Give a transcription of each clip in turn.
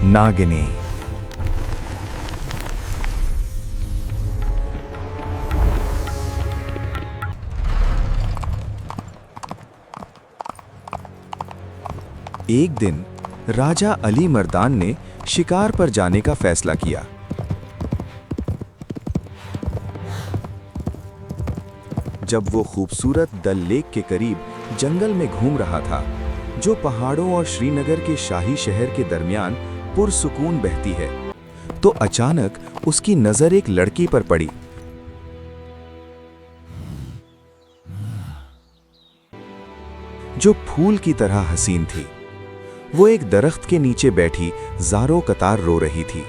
नागिनी। एक दिन राजा अली मर्दान ने शिकार पर जाने का फैसला किया। जब वो खूबसूरत डल लेक के करीब जंगल में घूम रहा था, जो पहाड़ों और श्रीनगर के शाही शहर के दरमियान पुरसुकून बहती है, तो अचानक उसकी नजर एक लड़की पर पड़ी। जो फूल की तरह हसीन थी। वो एक दरख्त के नीचे बैठी ज़ारो कतार रो रही थी।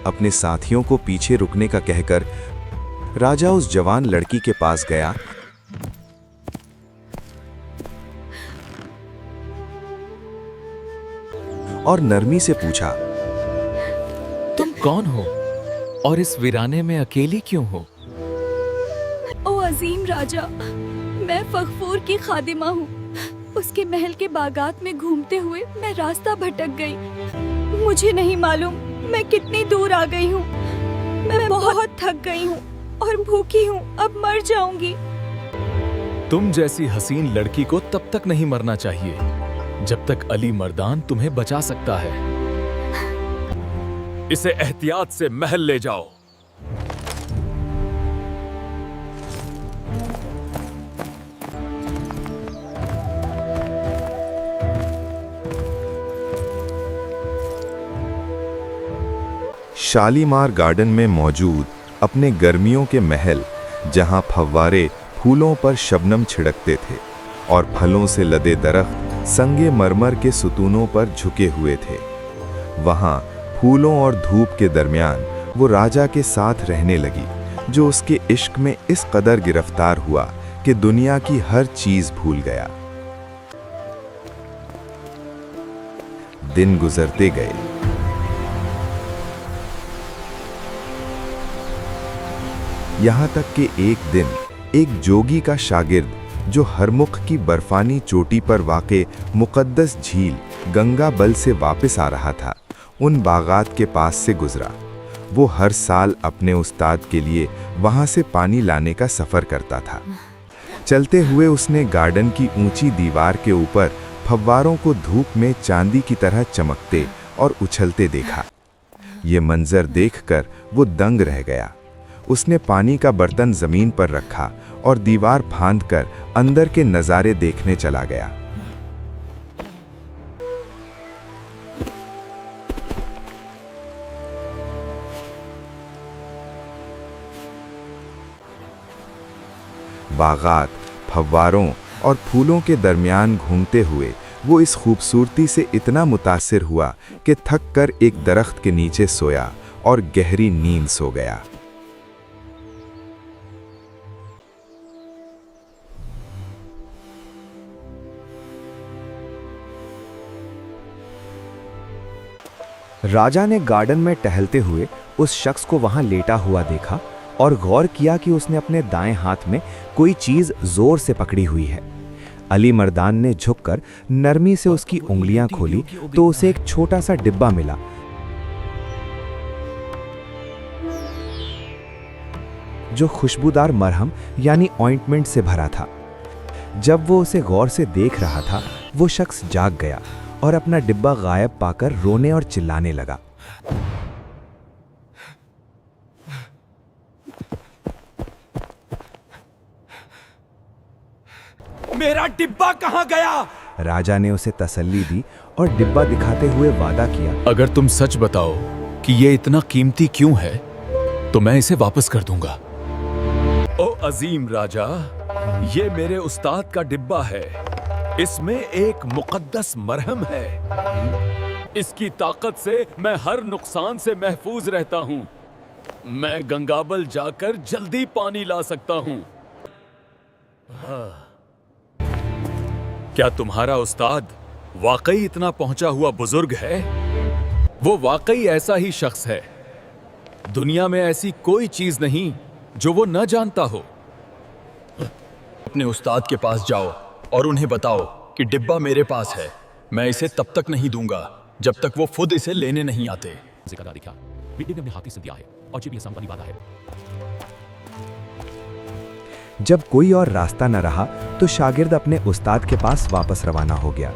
अपने साथियों को पीछे रुकने का कहकर राजा उस जवान लड़की के पास गया और नरमी से पूछा, तुम कौन हो और इस वीराने में अकेली क्यों हो? ओ अजीम राजा, मैं फखफूर की खादिमा हूँ। उसके महल के बागात में घूमते हुए मैं रास्ता भटक गई। मुझे नहीं मालूम मैं कितनी दूर आ गई हूँ। मैं बहुत थक गई हूँ और भूखी हूँ, अब मर जाऊंगी। तुम जैसी हसीन लड़की को तब तक नहीं मरना चाहिए जब तक अली मर्दान तुम्हें बचा सकता है। इसे एहतियात से महल ले जाओ। शालीमार गार्डन में मौजूद अपने गर्मियों के महल, जहां फव्वारे फूलों पर शबनम छिड़कते थे और फलों से लदे दरख्त संगे मरमर के सुतूनों पर झुके हुए थे, वहां फूलों और धूप के दरमियान वो राजा के साथ रहने लगी, जो उसके इश्क में इस कदर गिरफ्तार हुआ कि दुनिया की हर चीज भूल गया। दिन गुजरते गए। यहाँ तक कि एक दिन एक जोगी का शागिर्द, जो हरमुख की बर्फानी चोटी पर वाक़े मुक़द्दस झील गंगा बल से वापस आ रहा था, उन बागात के पास से गुजरा। वो हर साल अपने उस्ताद के लिए वहाँ से पानी लाने का सफ़र करता था। चलते हुए उसने गार्डन की ऊंची दीवार के ऊपर फव्वारों को धूप में चांदी की तरह चमकते और उछलते देखा। ये मंजर देखकर वो दंग रह गया। उसने पानी का बर्तन जमीन पर रखा और दीवार फांदकर अंदर के नज़ारे देखने चला गया। बागात, फव्वारों और फूलों के दरमियान घूमते हुए वो इस खूबसूरती से इतना मुतासिर हुआ कि थक कर एक दरख्त के नीचे सोया और गहरी नींद सो गया। राजा ने गार्डन में टहलते हुए उस शख्स को वहां लेटा हुआ देखा और गौर किया कि उसने अपने दाएं हाथ में कोई चीज जोर से पकड़ी हुई है। अली मर्दान ने झुककर नरमी से उसकी उंगलियां खोली तो उसे एक छोटा सा डिब्बा मिला, जो खुशबूदार मरहम यानी ऑइंटमेंट से भरा था। जब वो उसे गौर से देख रहा था, वो शख्स जाग गया और अपना डिब्बा गायब पाकर रोने और चिल्लाने लगा। मेरा डिब्बा कहां गया? राजा ने उसे तसल्ली दी और डिब्बा दिखाते हुए वादा किया, अगर तुम सच बताओ कि ये इतना कीमती क्यों है, तो मैं इसे वापस कर दूंगा। ओ अजीम राजा, ये मेरे उस्ताद का डिब्बा है। इसमें एक मुकद्दस मरहम है। इसकी ताकत से मैं हर नुकसान से महफूज रहता हूँ। मैं गंगाबल जाकर जल्दी पानी ला सकता हूँ। क्या तुम्हारा उस्ताद वाकई इतना पहुंचा हुआ बुजुर्ग है? वो वाकई ऐसा ही शख्स है। दुनिया में ऐसी कोई चीज नहीं जो वो न जानता हो। अपने उस्ताद के पास जाओ और उन्हें बताओ कि डिब्बा मेरे पास है। मैं इसे तब तक नहीं दूंगा जब तक वो खुद इसे लेने नहीं आते। जिक्र दिखा बेटे ने अपने हाथी से दिया है और ये भी आसान वाली बात है। जब कोई और रास्ता न रहा तो शागिर्द अपने उस्ताद के पास वापस रवाना हो गया।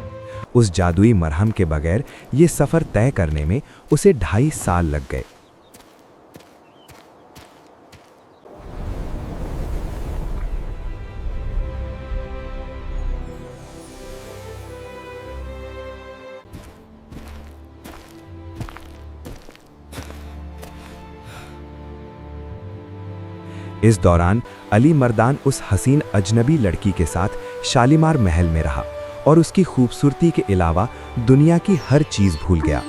उस जादुई मरहम के बगैर ये सफर तय करने में उसे 2.5 साल लग गए। इस दौरान अली मर्दान उस हसीन अजनबी लड़की के साथ शालीमार महल में रहा और उसकी खूबसूरती के अलावा दुनिया की हर चीज भूल गया।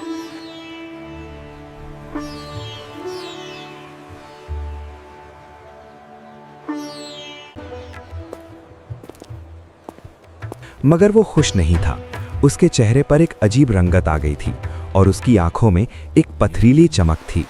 मगर वो खुश नहीं था। उसके चेहरे पर एक अजीब रंगत आ गई थी और उसकी आंखों में एक पथरीली चमक थी।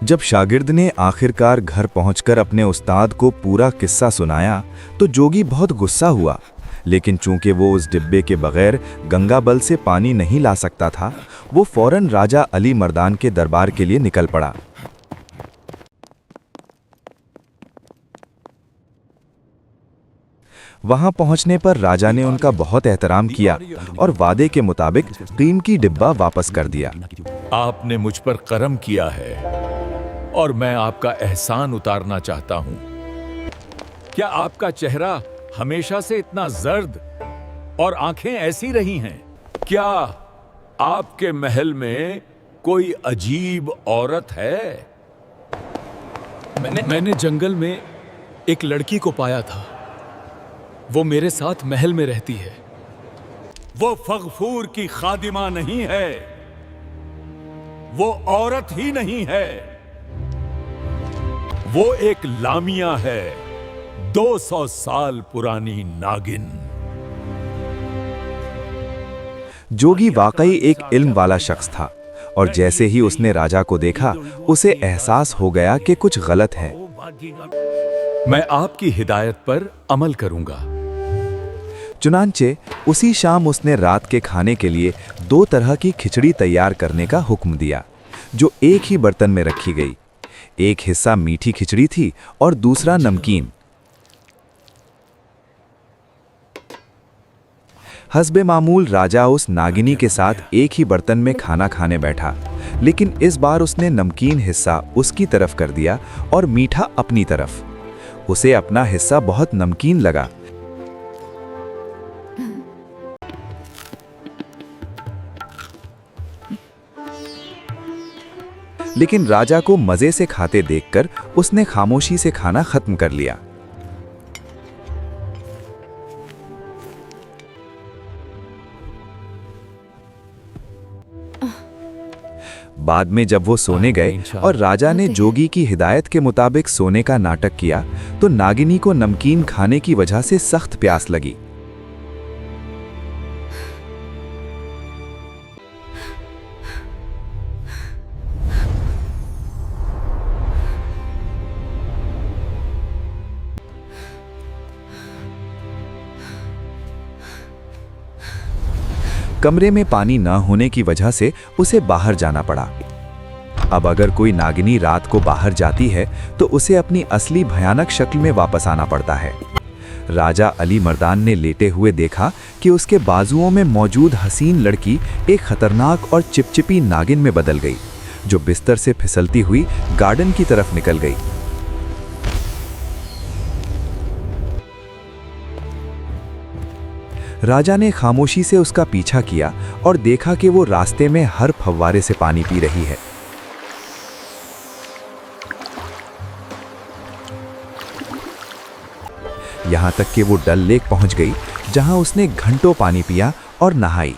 जब शागिर्द ने आखिरकार घर पहुंचकर अपने उस्ताद को पूरा किस्सा सुनाया तो जोगी बहुत गुस्सा हुआ, लेकिन चूंकि वो उस डिब्बे के बगैर गंगाबल से पानी नहीं ला सकता था, वो फौरन राजा अली मर्दान के दरबार के लिए निकल पड़ा। वहां पहुंचने पर राजा ने उनका बहुत एहतराम किया और वादे के मुताबिक कीमती डिब्बा वापस कर दिया। आपने मुझ पर करम किया है और मैं आपका एहसान उतारना चाहता हूं। क्या आपका चेहरा हमेशा से इतना जर्द और आंखें ऐसी रही हैं? क्या आपके महल में कोई अजीब औरत है? मैंने जंगल में एक लड़की को पाया था। वो मेरे साथ महल में रहती है। वो फगफूर की खादिमा नहीं है, वो औरत ही नहीं है, वो एक लामिया है, 200 साल पुरानी नागिन। जोगी वाकई एक इल्म वाला शख्स था और जैसे ही उसने राजा को देखा उसे एहसास हो गया कि कुछ गलत है। मैं आपकी हिदायत पर अमल करूंगा। चुनांचे उसी शाम उसने रात के खाने के लिए 2 तरह की खिचड़ी तैयार करने का हुक्म दिया, जो एक ही बर्तन में रखी गई। एक हिस्सा मीठी खिचड़ी थी और दूसरा नमकीन। हस्बे मामूल राजा उस नागिनी के साथ एक ही बर्तन में खाना खाने बैठा, लेकिन इस बार उसने नमकीन हिस्सा उसकी तरफ कर दिया और मीठा अपनी तरफ। उसे अपना हिस्सा बहुत नमकीन लगा। लेकिन राजा को मजे से खाते देखकर उसने खामोशी से खाना खत्म कर लिया। बाद में जब वो सोने गए और राजा ने जोगी की हिदायत के मुताबिक सोने का नाटक किया, तो नागिनी को नमकीन खाने की वजह से सख्त प्यास लगी। कमरे में पानी न होने की वजह से उसे बाहर जाना पड़ा। अब अगर कोई नागिनी रात को बाहर जाती है तो उसे अपनी असली भयानक शक्ल में वापस आना पड़ता है। राजा अली मर्दान ने लेटे हुए देखा कि उसके बाजुओं में मौजूद हसीन लड़की एक खतरनाक और चिपचिपी नागिन में बदल गई, जो बिस्तर से फिसलती हुई गार्डन की तरफ निकल गई। राजा ने खामोशी से उसका पीछा किया और देखा कि वो रास्ते में हर फव्वारे से पानी पी रही है। यहां तक कि वो डल लेक पहुंच गई, जहां उसने घंटों पानी पिया और नहाई।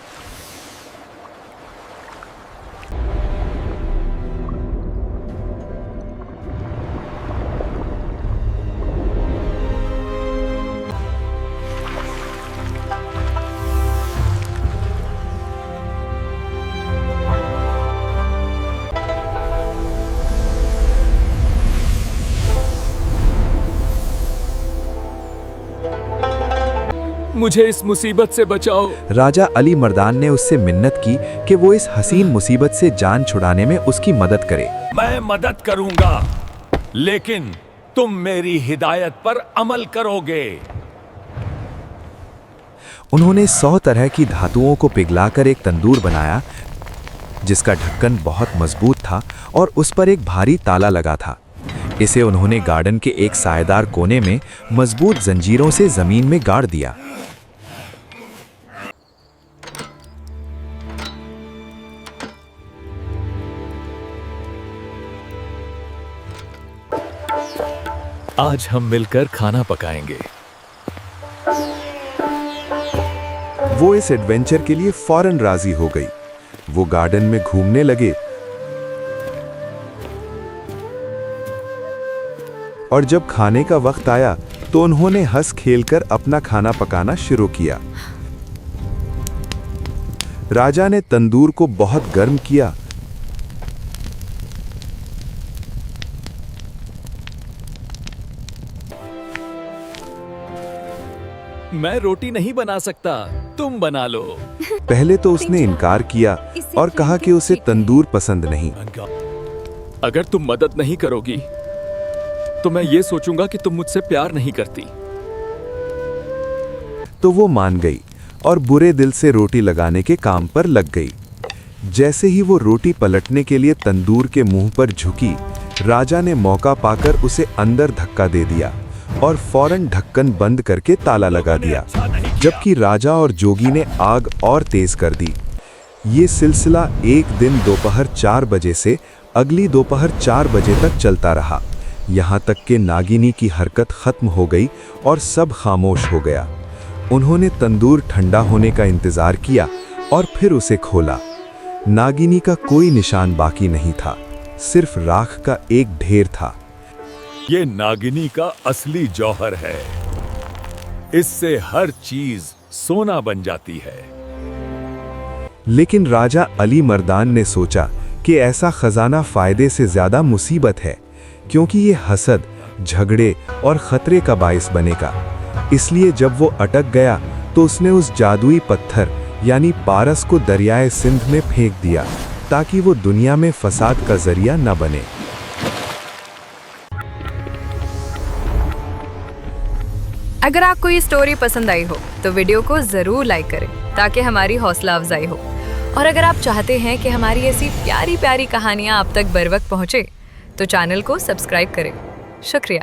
मुझे इस मुसीबत से बचाओ। राजा अली मर्दान ने उससे मिन्नत की कि वो इस हसीन मुसीबत से जान छुड़ाने में उसकी मदद करे। मैं मदद करूंगा, लेकिन तुम मेरी हिदायत पर अमल करोगे। उन्होंने 100 तरह की धातुओं को पिघलाकर एक तंदूर बनाया जिसका ढक्कन बहुत मजबूत था और उस पर एक भारी ताला लगा था। इसे उन्होंने गार्डन के एक सायेदार कोने में मजबूत जंजीरों से जमीन में गाड़ दिया। आज हम मिलकर खाना पकाएंगे। वो इस एडवेंचर के लिए फौरन राजी हो गई। वो गार्डन में घूमने लगे और जब खाने का वक्त आया तो उन्होंने हंस खेलकर अपना खाना पकाना शुरू किया। राजा ने तंदूर को बहुत गर्म किया। मैं रोटी नहीं बना सकता, तुम बना लो। पहले तो उसने इनकार किया और कहा कि उसे तंदूर पसंद नहीं। अगर तुम मदद नहीं करोगी तो मैं ये सोचूंगा कि तुम मुझसे प्यार नहीं करती। तो वो मान गई और बुरे दिल से रोटी लगाने के काम पर लग गई। जैसे ही वो रोटी पलटने के लिए तंदूर के मुंह पर झुकी, राजा ने मौका पाकर उसे अंदर धक्का दे दिया और फौरन ढक्कन बंद करके ताला लगा दिया, जबकि राजा और जोगी ने आग और तेज कर दी। ये सिलसिला एक दिन दोपहर 4 बजे से अगली दोपहर 4 बजे तक चलता रहा, यहाँ तक कि नागिनी की हरकत खत्म हो गई और सब खामोश हो गया। उन्होंने तंदूर ठंडा होने का इंतजार किया और फिर उसे खोला। नागिनी का कोई निशान बाकी नहीं था, सिर्फ राख का एक ढेर था। ये नागिनी का असली जौहर है। इससे हर चीज सोना बन जाती है। लेकिन राजा अली मर्दान ने सोचा कि ऐसा खजाना फायदे से ज्यादा मुसीबत है, क्योंकि ये हसद, झगड़े और खतरे का बायस बनेगा। इसलिए जब वो अटक गया तो उसने उस जादुई पत्थर यानी पारस को दरियाए सिंध में फेंक दिया, ताकि वो दुनिया में फसाद का जरिया न बने। अगर आपको ये स्टोरी पसंद आई हो तो वीडियो को ज़रूर लाइक करें ताकि हमारी हौसला अफजाई हो। और अगर आप चाहते हैं कि हमारी ऐसी प्यारी प्यारी कहानियाँ आप तक बर वक्त पहुँचे तो चैनल को सब्सक्राइब करें। शुक्रिया।